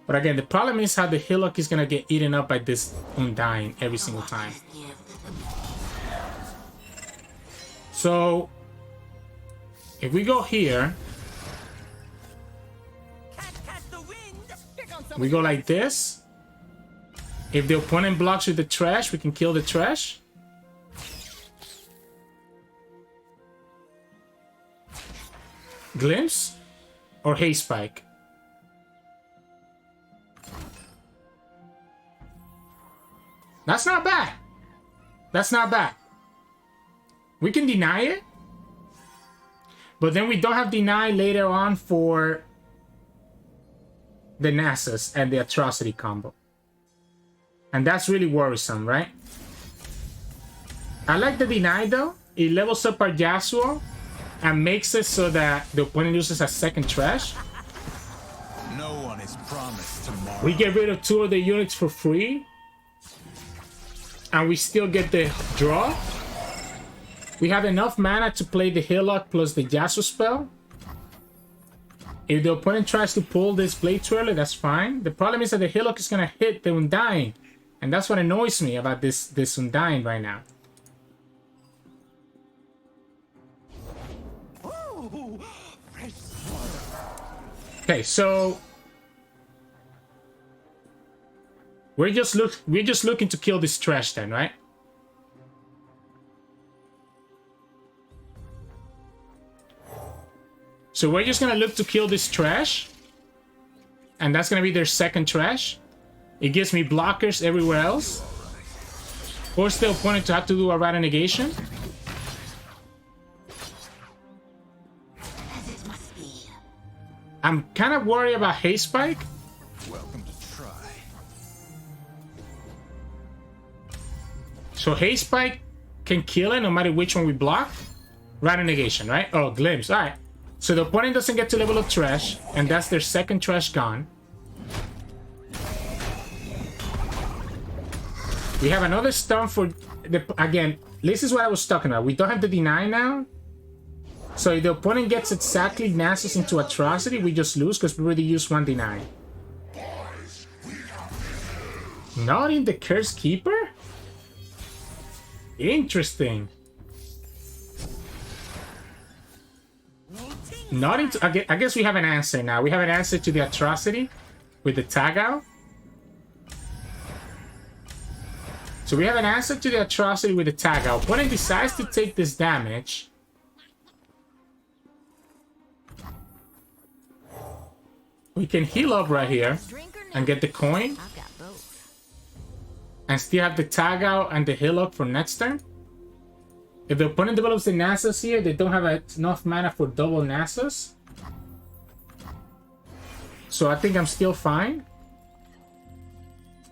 But again, the problem is how the Hillock is going to get eaten up by this Undying every single time. So, if we go here, we go like this. If the opponent blocks with the Thresh, we can kill the Thresh. Glimpse or Haste Spike. That's not bad. That's not bad. We can deny it, but then we don't have deny later on for the Nasus and the Atrocity combo. And that's really worrisome, right? I like the deny though. It levels up our Yasuo and makes it so that the opponent uses a second Thresh.
No one is promised tomorrow.
We get rid of 2 of the units for free. And we still get the draw. We have enough mana to play the Hillock plus the Yasuo spell. If the opponent tries to pull this Blade Twirler, that's fine. The problem is that the Hillock is going to hit the Undying. And that's what annoys me about this Undying right now. Okay, so we're just looking to kill this Thresh then, right? So we're just gonna look to kill this Thresh. And that's gonna be their second Thresh. It gives me blockers everywhere else. Force the opponent to have to do a Rite of Negation. I'm kind of worried about Haste Spike.
Welcome to try.
So Haste Spike can kill it no matter which one we block. Rite of Negation, right? Oh, Glimpse. Alright. So the opponent doesn't get to level up Thresh, and that's their second Thresh gone. We have another stun for the... Again, this is what I was talking about. We don't have the deny now. So if the opponent gets exactly Nasus into Atrocity, we just lose because we already used 1 deny. Not in the Cursed Keeper? Interesting. Not into. I guess we have an answer now. We have an answer to the atrocity with the tag out. So we have an answer to the atrocity with the tag out. Opponent decides to take this damage. We can heal up right here and get the coin.
I've got both.
And still have the tag out and the heal up for next turn. If the opponent develops the Nasus here, they don't have enough mana for double Nasus. So I think I'm still fine.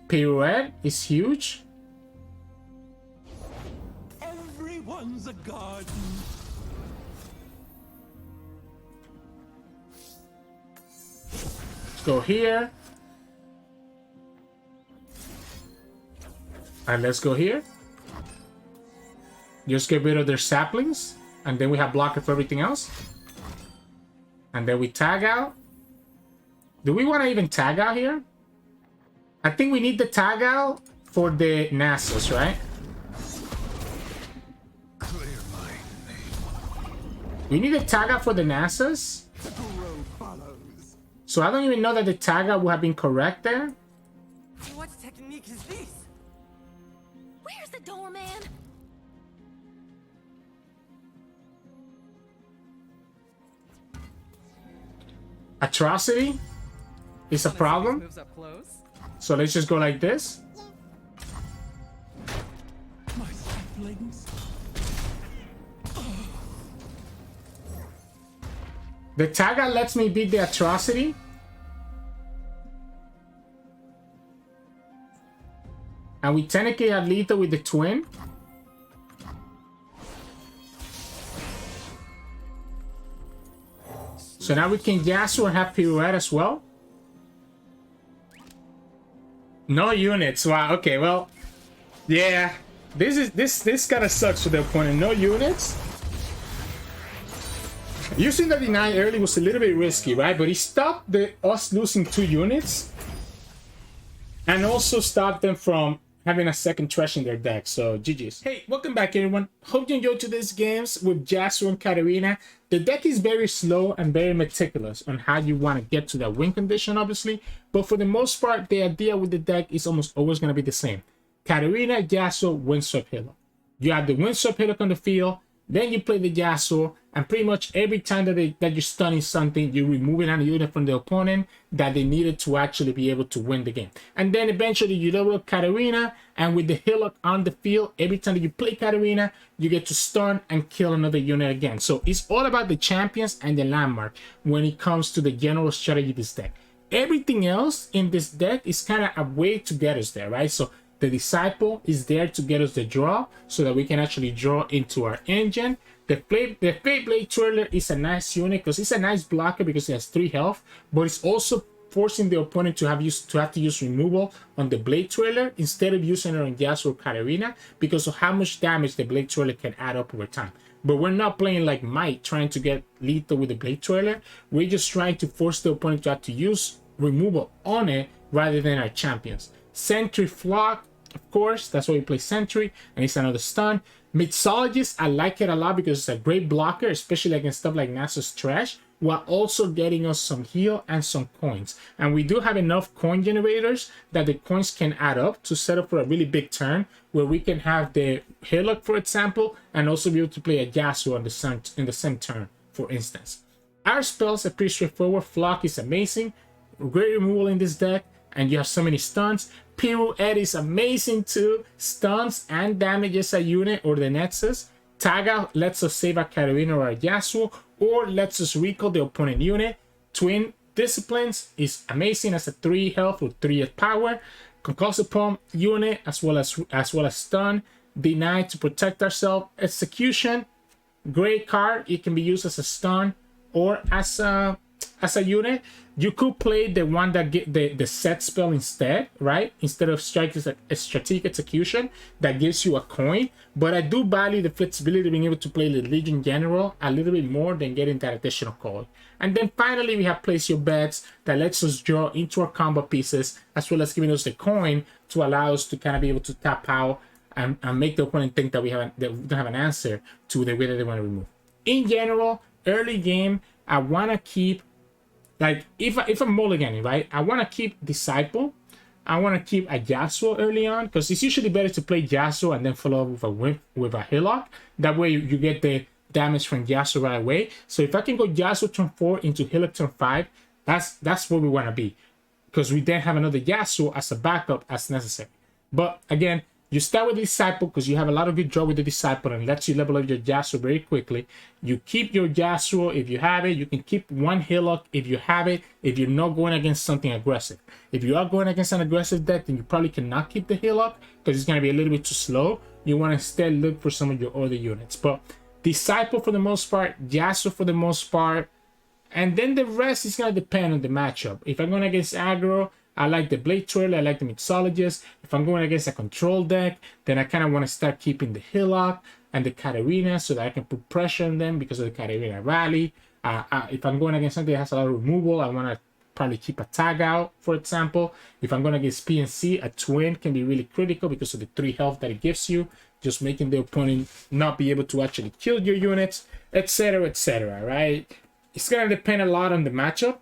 Pirouette is huge.
Everyone's a garden.
Let's go here. And let's go here. Just get rid of their saplings. And then we have blocker for everything else. And then we tag out. Do we want to even tag out here? I think we need the tag out for the Nasus, right?
Clear mind.
We need a tag out for the Nasus. So I don't even know that the tag out would have been correct there.
What technique is this?
Where's the doorman?
Atrocity is a problem.
Moves up close.
So let's just go like this.
My saplings.
The tag out lets me beat the atrocity. And we technically have lethal with the twin. So now we can Yasuo and have Pirouette as well. No units. Wow. Okay. Well, yeah. This kind of sucks for the opponent. No units. Using the deny early was a little bit risky, right? But he stopped us losing 2 units, and also stopped them from having a second Thresh in their deck. So GG's. Hey, welcome back everyone. Hope you enjoyed today's games with Yasuo and Katarina. The deck is very slow and very meticulous on how you want to get to that win condition, obviously. But for the most part, the idea with the deck is almost always going to be the same. Katarina, Yasuo, Windswept Halo. You have the Windswept Halo on the field, then you play the Yasuo, and pretty much every time that you're stunning something, you're removing a unit from the opponent that they needed to actually be able to win the game. And then eventually you level up Katarina, and with the heal on the field, every time that you play Katarina, you get to stun and kill another unit again. So it's all about the champions and the landmark when it comes to the general strategy of this deck. Everything else in this deck is kind of a way to get us there, right? So the Disciple is there to get us the draw so that we can actually draw into our engine. The Blade Twirler is a nice unit because it's a nice blocker because it has 3 health, but it's also forcing the opponent to have to use removal on the Blade Twirler instead of using it on Yasuo or Katarina because of how much damage the Blade Twirler can add up over time. But we're not playing like Might, trying to get lethal with the Blade Twirler. We're just trying to force the opponent to have to use removal on it rather than our champions. Sentry Flock, of course, that's why we play Sentry, and it's another stun. Mixologist, I like it a lot because it's a great blocker, especially against stuff like Nasus Thresh, while also getting us some heal and some coins. And we do have enough coin generators that the coins can add up to set up for a really big turn where we can have the Hillock, for example, and also be able to play a Yasuo in the same turn, for instance. Our spells are pretty straightforward. Flock is amazing, great removal in this deck, and you have so many stuns. Pirouette is amazing too, stuns and damages a unit or the Nexus. Tag out lets us save a Katarina or a Yasuo, or lets us recall the opponent unit. Twin Disciplines is amazing as a 3 health or 3 power. Concussive Palm unit as well as stun. Deny to protect ourselves. Execution, great card. It can be used as a stun or as a unit. You could play the one that get the set spell instead, right? Instead of strike is a strategic execution that gives you a coin. But I do value the flexibility of being able to play the Legion General a little bit more than getting that additional coin. And then finally we have Place Your Bets that lets us draw into our combo pieces as well as giving us the coin to allow us to kind of be able to tap out and make the opponent think that we don't have an answer to the way that they want to remove. In general, early game, I want to keep, like, if I'm mulliganing, right, I want to keep Disciple. I want to keep a Yasuo early on, because it's usually better to play Yasuo and then follow up with a Hillock. That way you get the damage from Yasuo right away. So if I can go Yasuo turn 4 into Hillock turn 5, that's where we want to be, because we then have another Yasuo as a backup as necessary. But again, you start with the Disciple because you have a lot of good draw with the Disciple and lets you level up your Yasuo very quickly. You keep your Yasuo if you have it. You can keep one Hillock if you have it, if you're not going against something aggressive. If you are going against an aggressive deck, then you probably cannot keep the Hillock because it's going to be a little bit too slow. You want to instead look for some of your other units. But Disciple for the most part, Yasuo for the most part, and then the rest is going to depend on the matchup. If I'm going against aggro, I like the Blade Twirler, I like the Mixologist. If I'm going against a control deck, then I kind of want to start keeping the Hillock and the Katarina so that I can put pressure on them because of the Katarina rally. If I'm going against something that has a lot of removal, I want to probably keep a Tag out, for example. If I'm going against PNC, a Twin can be really critical because of the 3 health that it gives you, just making the opponent not be able to actually kill your units, etc., right? It's going to depend a lot on the matchup.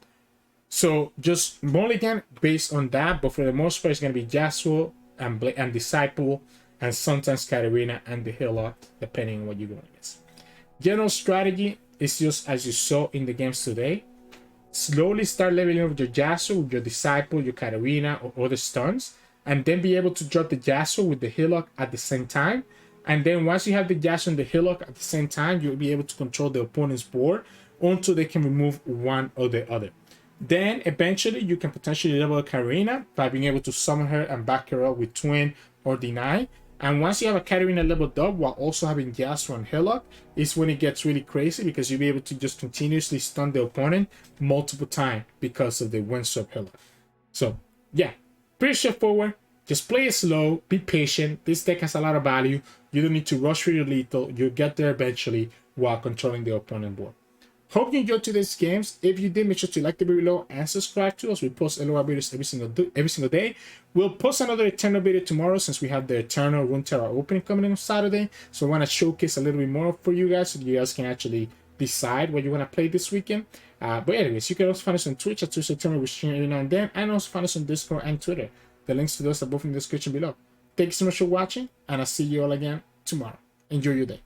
So just mulligan based on that, but for the most part, it's going to be Yasuo and Disciple, and sometimes Katarina and the Hillock, depending on what you're going against. General strategy is just as you saw in the games today. Slowly start leveling up your Yasuo with your Disciple, your Katarina, or other stuns, and then be able to drop the Yasuo with the Hillock at the same time. And then once you have the Yasuo and the Hillock at the same time, you'll be able to control the opponent's board until they can remove one or the other. Then eventually you can potentially level Katarina by being able to summon her and back her up with Twin or Deny. And once you have a Katarina leveled up while also having Yasuo and Hillock, is when it gets really crazy, because you'll be able to just continuously stun the opponent multiple times because of the Windswept Hillock. So yeah, pretty straightforward. Just play it slow, be patient. This deck has a lot of value. You don't need to rush for your lethal. You'll get there eventually while controlling the opponent board. Hope you enjoyed today's games. If you did, make sure to like the video below and subscribe to us. We post LOR videos every single day. We'll post another Eternal video tomorrow since we have the Eternal Runeterra Open coming in on Saturday. So I want to showcase a little bit more for you guys so you guys can actually decide what you want to play this weekend. But anyways, you can also find us on Twitch at Sirturmund. We stream every now and then, and also find us on Discord and Twitter. The links to those are both in the description below. Thank you so much for watching, and I'll see you all again tomorrow. Enjoy your day.